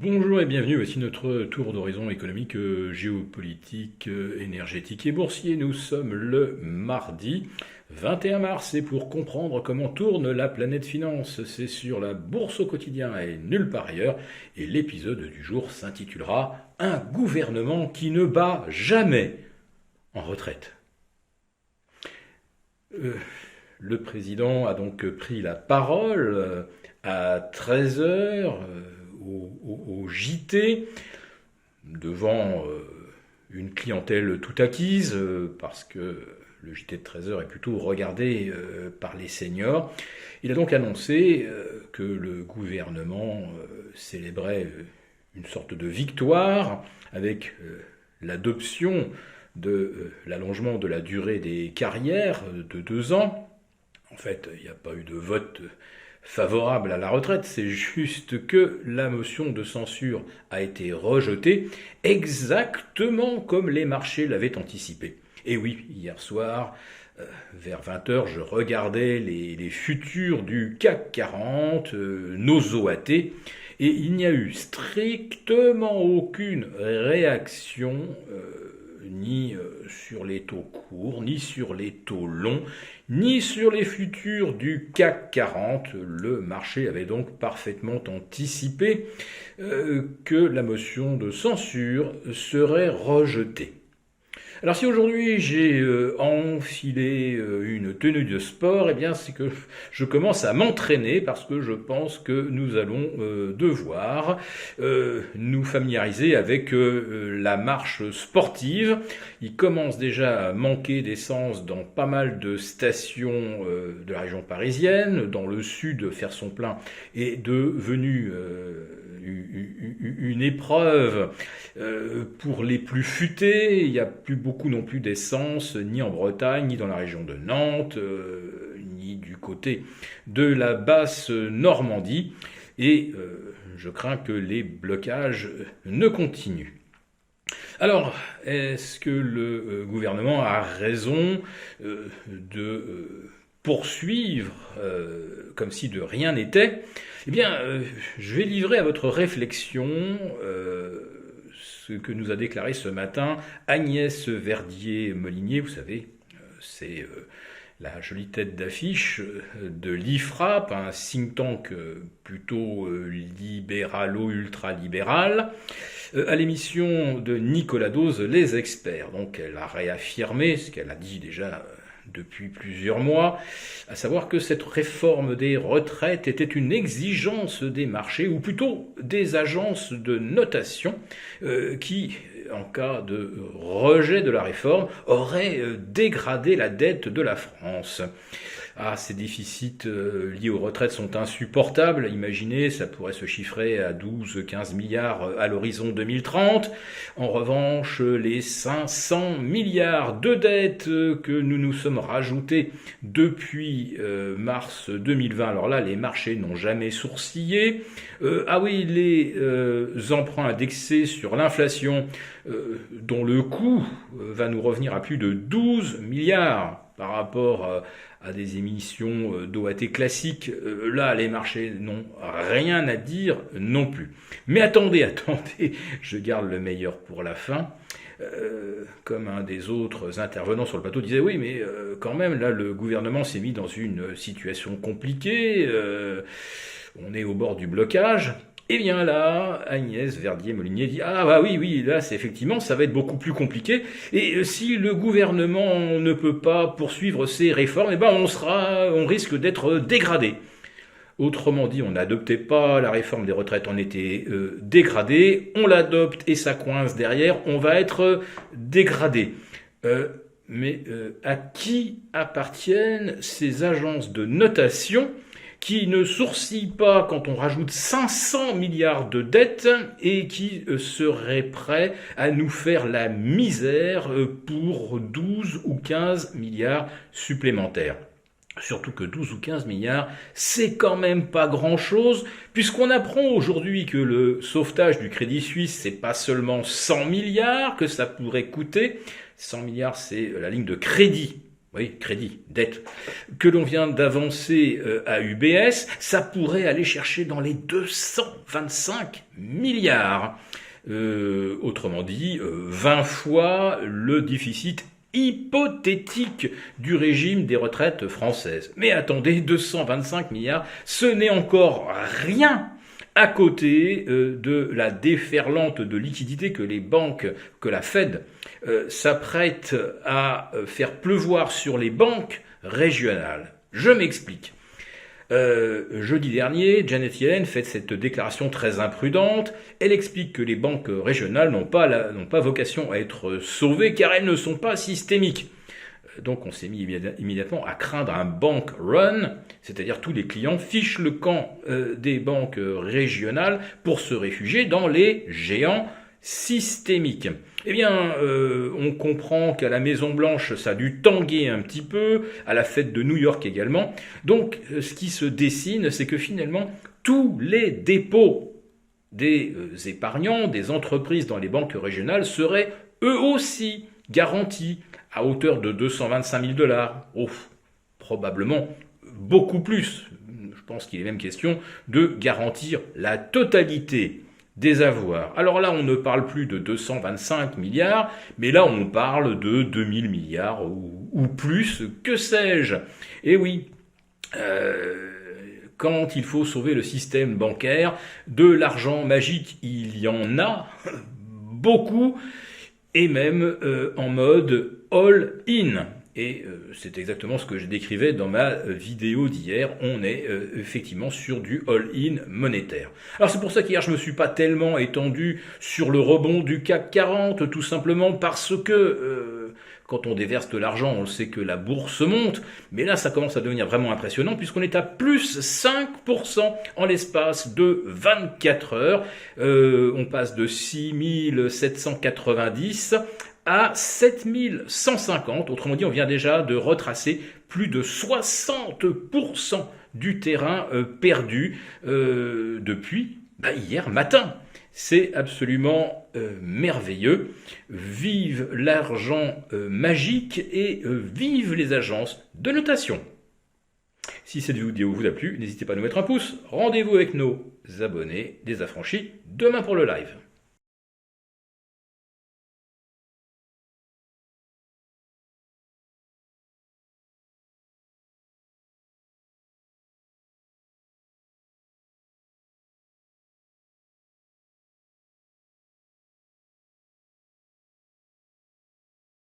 Bonjour et bienvenue, voici notre tour d'horizon économique, géopolitique, énergétique et boursier. Nous sommes le mardi 21 mars et pour comprendre comment tourne la planète finance, c'est sur la bourse au quotidien et nulle part ailleurs. Et l'épisode du jour s'intitulera Un gouvernement qui ne bat jamais en retraite. Le président a donc pris la parole à 13 heures au JT devant une clientèle tout acquise parce que le JT de 13 heures est plutôt regardé par les seniors. Il a donc annoncé que le gouvernement célébrait une sorte de victoire avec l'adoption de l'allongement de la durée des carrières de 2 ans. En fait, il n'y a pas eu de vote favorable à la retraite, c'est juste que la motion de censure a été rejetée exactement comme les marchés l'avaient anticipé. Et oui, hier soir, vers 20 h, je regardais les futurs du CAC 40, nos OAT, et il n'y a eu strictement aucune réaction ni sur les taux courts, ni sur les taux longs, ni sur les futurs du CAC 40. Le marché avait donc parfaitement anticipé que la motion de censure serait rejetée. Alors si aujourd'hui j'ai enfilé une tenue de sport, eh bien c'est que je commence à m'entraîner parce que je pense que nous allons devoir nous familiariser avec la marche sportive. Il commence déjà à manquer d'essence dans pas mal de stations de la région parisienne. Dans le sud, faire son plein est devenu une épreuve pour les plus futés. Il n'y a plus beaucoup non plus d'essence, ni en Bretagne, ni dans la région de Nantes, ni du côté de la basse Normandie. Et je crains que les blocages ne continuent. Alors, est-ce que le gouvernement a raison de poursuivre comme si de rien n'était? Eh bien, je vais livrer à votre réflexion ce que nous a déclaré ce matin Agnès Verdier-Molinier. Vous savez, c'est la jolie tête d'affiche de l'IFRAP, un think tank plutôt libéralo-ultralibéral, à l'émission de Nicolas Dose, Les Experts. Donc elle a réaffirmé ce qu'elle a dit déjà depuis plusieurs mois, à savoir que cette réforme des retraites était une exigence des marchés, ou plutôt des agences de notation, qui, en cas de rejet de la réforme, auraient dégradé la dette de la France. Ah, ces déficits liés aux retraites sont insupportables. Imaginez, ça pourrait se chiffrer à 12-15 milliards à l'horizon 2030. En revanche, les 500 milliards de dettes que nous nous sommes rajoutés depuis mars 2020, alors là, les marchés n'ont jamais sourcillé. Ah oui, les emprunts indexés sur l'inflation, dont le coût va nous revenir à plus de 12 milliards par rapport à des émissions d'OAT classiques, là, les marchés n'ont rien à dire non plus. Mais attendez, je garde le meilleur pour la fin. Comme un des autres intervenants sur le plateau disait, oui, mais quand même, là, le gouvernement s'est mis dans une situation compliquée, on est au bord du blocage. Et bien là, Agnès Verdier-Molinier dit « Ah bah oui, là c'est effectivement, ça va être beaucoup plus compliqué. Et si le gouvernement ne peut pas poursuivre ses réformes, eh ben on risque d'être dégradé. » Autrement dit, on n'adoptait pas la réforme des retraites, on était dégradé. On l'adopte et ça coince derrière, on va être dégradé. Mais à qui appartiennent ces agences de notation qui ne sourcillent pas quand on rajoute 500 milliards de dettes et qui seraient prêts à nous faire la misère pour 12 ou 15 milliards supplémentaires? Surtout que 12 ou 15 milliards, c'est quand même pas grand-chose, puisqu'on apprend aujourd'hui que le sauvetage du Crédit Suisse, c'est pas seulement 100 milliards que ça pourrait coûter. 100 milliards, c'est la ligne de crédit oui, crédit, dette, que l'on vient d'avancer à UBS, ça pourrait aller chercher dans les 225 milliards. Autrement dit, 20 fois le déficit hypothétique du régime des retraites françaises. Mais attendez, 225 milliards, ce n'est encore rien à côté de la déferlante de liquidités que les banques, que la Fed s'apprête à faire pleuvoir sur les banques régionales. Je m'explique. Jeudi dernier, Janet Yellen fait cette déclaration très imprudente. Elle explique que les banques régionales n'ont pas vocation à être sauvées car elles ne sont pas systémiques. Donc on s'est mis immédiatement à craindre un bank run, c'est-à-dire tous les clients fichent le camp des banques régionales pour se réfugier dans les géants systémiques. Eh bien, on comprend qu'à la Maison-Blanche, ça a dû tanguer un petit peu, à la fête de New York également. Donc, ce qui se dessine, c'est que finalement, tous les dépôts des épargnants, des entreprises dans les banques régionales seraient eux aussi garantis à hauteur de 225 000 $. Oh, probablement beaucoup plus. Je pense qu'il est même question de garantir la totalité des avoirs. Alors là, on ne parle plus de 225 milliards, mais là, on parle de 2000 milliards ou plus, que sais-je. Et oui, quand il faut sauver le système bancaire, de l'argent magique, il y en a beaucoup, et même en mode all-in. Et c'est exactement ce que je décrivais dans ma vidéo d'hier. On est effectivement sur du all-in monétaire. Alors c'est pour ça qu'hier je me suis pas tellement étendu sur le rebond du CAC 40, tout simplement parce que quand on déverse de l'argent, on sait que la bourse monte. Mais là, ça commence à devenir vraiment impressionnant puisqu'on est à plus 5% en l'espace de 24 heures. On passe de 6790 à 7150, autrement dit on vient déjà de retracer plus de 60% du terrain perdu depuis hier matin. C'est absolument merveilleux. Vive l'argent magique et vive les agences de notation. Si cette vidéo vous a plu, n'hésitez pas à nous mettre un pouce. Rendez-vous avec nos abonnés désaffranchis demain pour le live.